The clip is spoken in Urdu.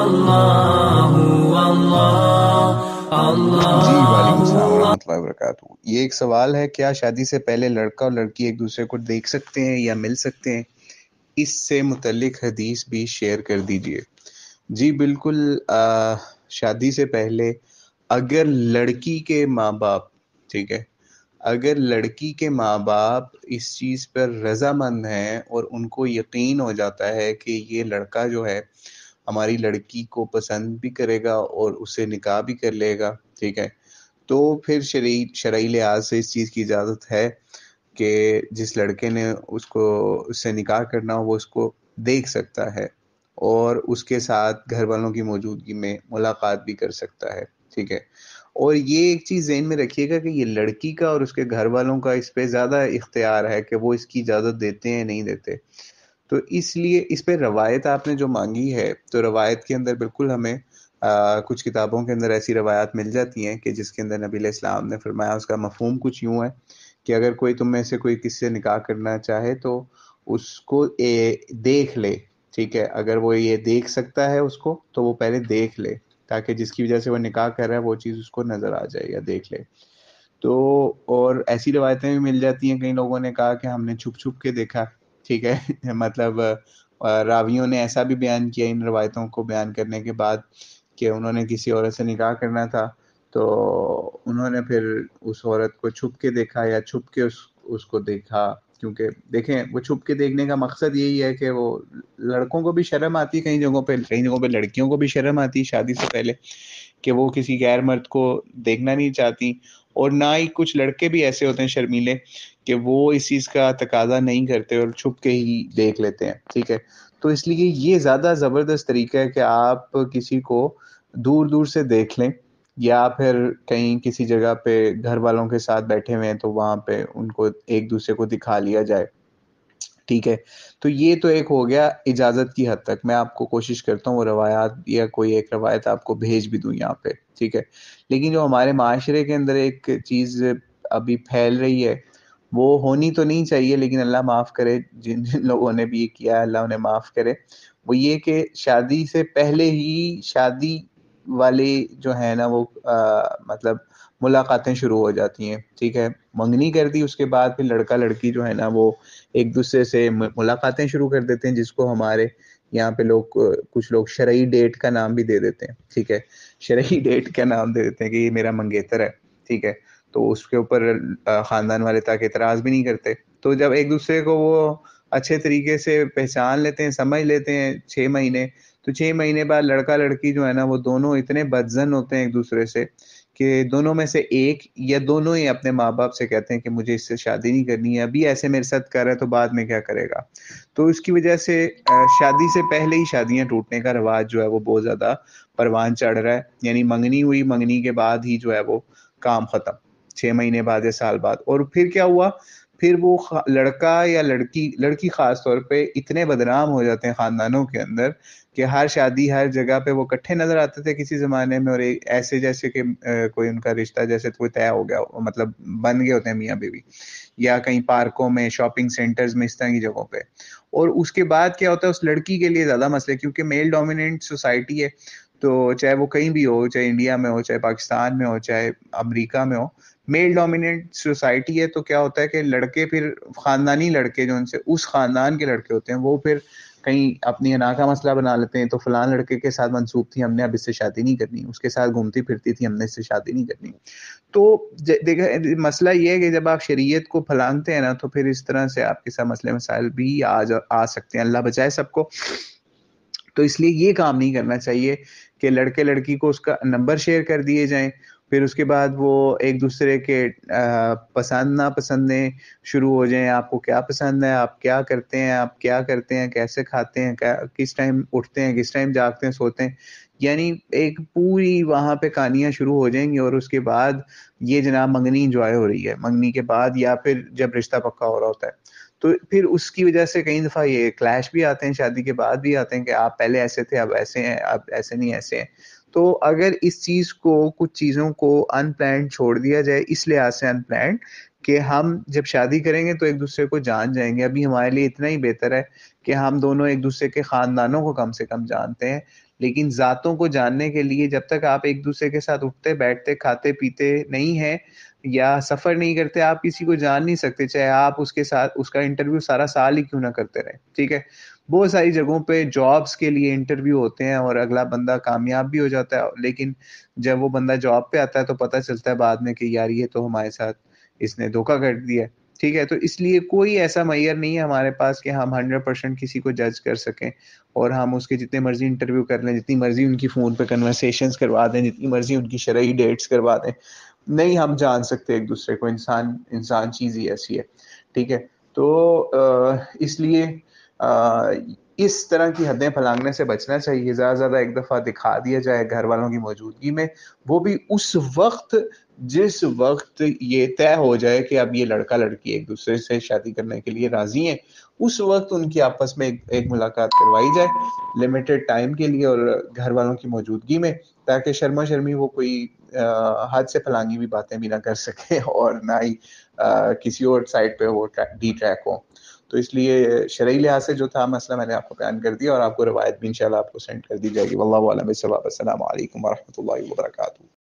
اللہ جی وعلیکم السلام اللہ۔ ورحمۃ اللہ وبرکاتہ۔ یہ ایک سوال ہے، کیا شادی سے پہلے لڑکا اور لڑکی ایک دوسرے کو دیکھ سکتے ہیں یا مل سکتے ہیں؟ اس سے متعلق حدیث بھی شیئر کر دیجئے۔ جی بالکل، شادی سے پہلے اگر لڑکی کے ماں باپ، ٹھیک ہے، اگر لڑکی کے ماں باپ اس چیز پر رضامند ہیں اور ان کو یقین ہو جاتا ہے کہ یہ لڑکا جو ہے ہماری لڑکی کو پسند بھی کرے گا اور اسے نکاح بھی کر لے گا، ٹھیک ہے، تو پھر شرعی لحاظ سے اس چیز کی اجازت ہے کہ جس لڑکے نے اس سے نکاح کرنا ہو وہ اس کو دیکھ سکتا ہے اور اس کے ساتھ گھر والوں کی موجودگی میں ملاقات بھی کر سکتا ہے، ٹھیک ہے۔ اور یہ ایک چیز ذہن میں رکھیے گا کہ یہ لڑکی کا اور اس کے گھر والوں کا اس پہ زیادہ اختیار ہے کہ وہ اس کی اجازت دیتے ہیں نہیں دیتے۔ تو اس لیے اس پہ روایت آپ نے جو مانگی ہے، تو روایت کے اندر بالکل ہمیں کچھ کتابوں کے اندر ایسی روایات مل جاتی ہیں کہ جس کے اندر نبی علیہ السلام نے فرمایا، اس کا مفہوم کچھ یوں ہے کہ اگر کوئی تم میں سے کوئی کس سے نکاح کرنا چاہے تو اس کو دیکھ لے، ٹھیک ہے، اگر وہ یہ دیکھ سکتا ہے اس کو تو وہ پہلے دیکھ لے، تاکہ جس کی وجہ سے وہ نکاح کر رہا ہے وہ چیز اس کو نظر آ جائے یا دیکھ لے۔ تو اور ایسی روایتیں بھی مل جاتی ہیں، کئی لوگوں نے کہا کہ ہم نے چھپ چھپ کے دیکھا، ٹھیک ہے مطلب راویوں نے ایسا بھی بیان کیا ان روایتوں کو بیان کرنے کے بعد کہ انہوں نے کسی عورت سے نکاح کرنا تھا تو انہوں نے پھر اس عورت کو چھپ کے دیکھا یا چھپ کے اس کو دیکھا، کیونکہ دیکھیں وہ چھپ کے دیکھنے کا مقصد یہی ہے کہ وہ لڑکوں کو بھی شرم آتی ہے، کئی جگہوں پہ لڑکیوں کو بھی شرم آتی ہے شادی سے پہلے کہ وہ کسی غیر مرد کو دیکھنا نہیں چاہتی، اور نہ ہی کچھ لڑکے بھی ایسے ہوتے ہیں شرمیلے کہ وہ اس چیز کا تقاضا نہیں کرتے اور چھپ کے ہی دیکھ لیتے ہیں، ٹھیک ہے۔ تو اس لیے یہ زیادہ زبردست طریقہ ہے کہ آپ کسی کو دور دور سے دیکھ لیں، یا پھر کہیں کسی جگہ پہ گھر والوں کے ساتھ بیٹھے ہوئے ہیں تو وہاں پہ ان کو ایک دوسرے کو دکھا لیا جائے، ٹھیک ہے۔ تو یہ تو ایک ہو گیا اجازت کی حد تک، میں آپ کو کوشش کرتا ہوں وہ روایات یا کوئی ایک روایت آپ کو بھیج بھی دوں یہاں پہ، ٹھیک ہے۔ لیکن جو ہمارے معاشرے کے اندر ایک چیز ابھی پھیل رہی ہے، وہ ہونی تو نہیں چاہیے لیکن اللہ معاف کرے، جن جن لوگوں نے بھی یہ کیا ہے اللہ انہیں معاف کرے، وہ یہ کہ شادی سے پہلے ہی شادی والے جو ہے نا وہ مطلب ملاقاتیں شروع ہو جاتی ہیں، ٹھیک ہے، منگنی کر دی، اس کے بعد پھر لڑکا لڑکی جو ہے نا وہ ایک دوسرے سے ملاقاتیں شروع کر دیتے ہیں، جس کو ہمارے یہاں پہ کچھ لوگ شرعی ڈیٹ کا نام بھی دے دیتے ہیں، ٹھیک ہے، شرعی ڈیٹ کا نام دے دیتے ہیں کہ یہ میرا منگیتر ہے، ٹھیک ہے۔ تو اس کے اوپر خاندان والے تک اعتراض بھی نہیں کرتے، تو جب ایک دوسرے کو وہ اچھے طریقے سے پہچان لیتے ہیں، سمجھ لیتے ہیں 6 مہینے، تو 6 مہینے بعد لڑکا لڑکی جو ہے نا وہ دونوں اتنے بدزن ہوتے ہیں ایک دوسرے سے کہ دونوں میں سے ایک یا دونوں ہی اپنے ماں باپ سے کہتے ہیں کہ مجھے اس سے شادی نہیں کرنی ہے، ابھی ایسے میرے ساتھ کر رہا ہے تو بعد میں کیا کرے گا۔ تو اس کی وجہ سے شادی سے پہلے ہی شادیاں ٹوٹنے کا رواج جو ہے وہ بہت زیادہ پروان چڑھ رہا ہے، یعنی منگنی ہوئی، منگنی کے بعد ہی جو ہے وہ کام ختم، 6 مہینے بعد یا سال بعد، اور پھر کیا ہوا، پھر وہ لڑکا یا لڑکی خاص طور پہ اتنے بدنام ہو جاتے ہیں خاندانوں کے اندر کہ ہر شادی ہر جگہ پہ وہ اکٹھے نظر آتے تھے کسی زمانے میں، اور ایسے جیسے کہ کوئی ان کا رشتہ جیسے کوئی طے ہو گیا، مطلب بن گئے ہوتے ہیں میاں بیوی، یا کہیں پارکوں میں، شاپنگ سینٹرز میں، اس طرح کی جگہوں پہ۔ اور اس کے بعد کیا ہوتا ہے، اس لڑکی کے لیے زیادہ مسئلہ، کیونکہ میل ڈومیننٹ سوسائٹی ہے، تو چاہے وہ کہیں بھی ہو، چاہے انڈیا میں ہو، چاہے پاکستان میں ہو، چاہے امریکہ میں ہو، میل ڈومیننٹ سوسائٹی ہے، تو کیا ہوتا ہے کہ لڑکے پھر خاندانی لڑکے جو ان سے اس خاندان کے لڑکے ہوتے ہیں وہ پھر کہیں اپنی انا کا مسئلہ بنا لیتے ہیں، تو فلان لڑکے کے ساتھ منسوب تھی ہم نے، اب اس سے شادی نہیں کرنی، اس کے ساتھ گھومتی پھرتی تھی ہم نے، اس سے شادی نہیں کرنی۔ تو دیکھیں مسئلہ یہ ہے کہ جب آپ شریعت کو پھلانگتے ہیں نا تو پھر اس طرح سے آپ کے ساتھ مسئلے مسائل بھی آ سکتے ہیں، اللہ بچائے سب کو۔ تو اس لیے یہ کام نہیں کرنا چاہیے کہ لڑکے لڑکی کو اس کا نمبر شیئر کر دیے جائیں، پھر اس کے بعد وہ ایک دوسرے کے پسند ناپسندیں شروع ہو جائیں، آپ کو کیا پسند ہے، آپ کیا کرتے ہیں، آپ کیا کرتے ہیں، کیسے کھاتے ہیں، کس ٹائم اٹھتے ہیں، کس ٹائم جاگتے ہیں، سوتے ہیں، یعنی ایک پوری وہاں پہ کہانیاں شروع ہو جائیں گی، اور اس کے بعد یہ جناب منگنی انجوائے ہو رہی ہے، منگنی کے بعد یا پھر جب رشتہ پکا ہو رہا ہوتا ہے، تو پھر اس کی وجہ سے کئی دفعہ یہ کلیش بھی آتے ہیں، شادی کے بعد بھی آتے ہیں کہ آپ پہلے ایسے تھے اب ایسے ہیں، اب ایسے نہیں ایسے ہیں۔ تو اگر اس چیز کو، کچھ چیزوں کو ان پلانڈ چھوڑ دیا جائے، اس لحاظ سے ان پلانڈ کہ ہم جب شادی کریں گے تو ایک دوسرے کو جان جائیں گے، ابھی ہمارے لیے اتنا ہی بہتر ہے کہ ہم دونوں ایک دوسرے کے خاندانوں کو کم سے کم جانتے ہیں، لیکن ذاتوں کو جاننے کے لیے جب تک آپ ایک دوسرے کے ساتھ اٹھتے بیٹھتے کھاتے پیتے نہیں ہیں یا سفر نہیں کرتے، آپ کسی کو جان نہیں سکتے، چاہے آپ اس کے ساتھ اس کا انٹرویو سارا سال ہی کیوں نہ کرتے رہیں. ٹھیک ہے، بہت ساری جگہوں پہ جابس کے لیے انٹرویو ہوتے ہیں اور اگلا بندہ کامیاب بھی ہو جاتا ہے، لیکن جب وہ بندہ جاب پہ آتا ہے تو پتہ چلتا ہے بعد میں کہ یار یہ تو ہمارے ساتھ اس نے دھوکہ کر دیا. ٹھیک ہے، تو اس لیے کوئی ایسا معیار نہیں ہے ہمارے پاس کہ ہم 100% کسی کو جج کر سکیں اور ہم اس کے جتنے مرضی انٹرویو کر لیں، جتنی مرضی ان کی فون پہ کنورسیشنز کروا دیں، جتنی مرضی ان کی شرعی ڈیٹس کروا دیں. نہیں ہم جان سکتے ایک دوسرے کو، انسان چیز ہی ایسی ہے. ٹھیک ہے، تو اس لیے اس طرح کی حدیں پھلانگنے سے بچنا چاہیے. زیادہ زیادہ ایک دفعہ دکھا دیا جائے گھر والوں کی موجودگی میں، وہ بھی اس وقت جس وقت یہ طے ہو جائے کہ اب یہ لڑکا لڑکی ایک دوسرے سے شادی کرنے کے لیے راضی ہیں، اس وقت ان کی آپس میں ایک ملاقات کروائی جائے لمیٹڈ ٹائم کے لیے اور گھر والوں کی موجودگی میں، تاکہ شرما شرمی وہ کوئی حد سے پھلانگی بھی باتیں بھی نہ کر سکے اور نہ ہی کسی اور سائڈ پہ وہ ڈی ٹریک ہو. تو اس لیے شرعی لحاظ سے جو تھا مسئلہ میں نے آپ کو بیان کر دیا، اور آپ کو روایت بھی انشاءاللہ آپ کو سینڈ کر دی جائے گی. واللہ اعلم بالصواب. السلام علیکم ورحمۃ اللہ وبرکاتہ.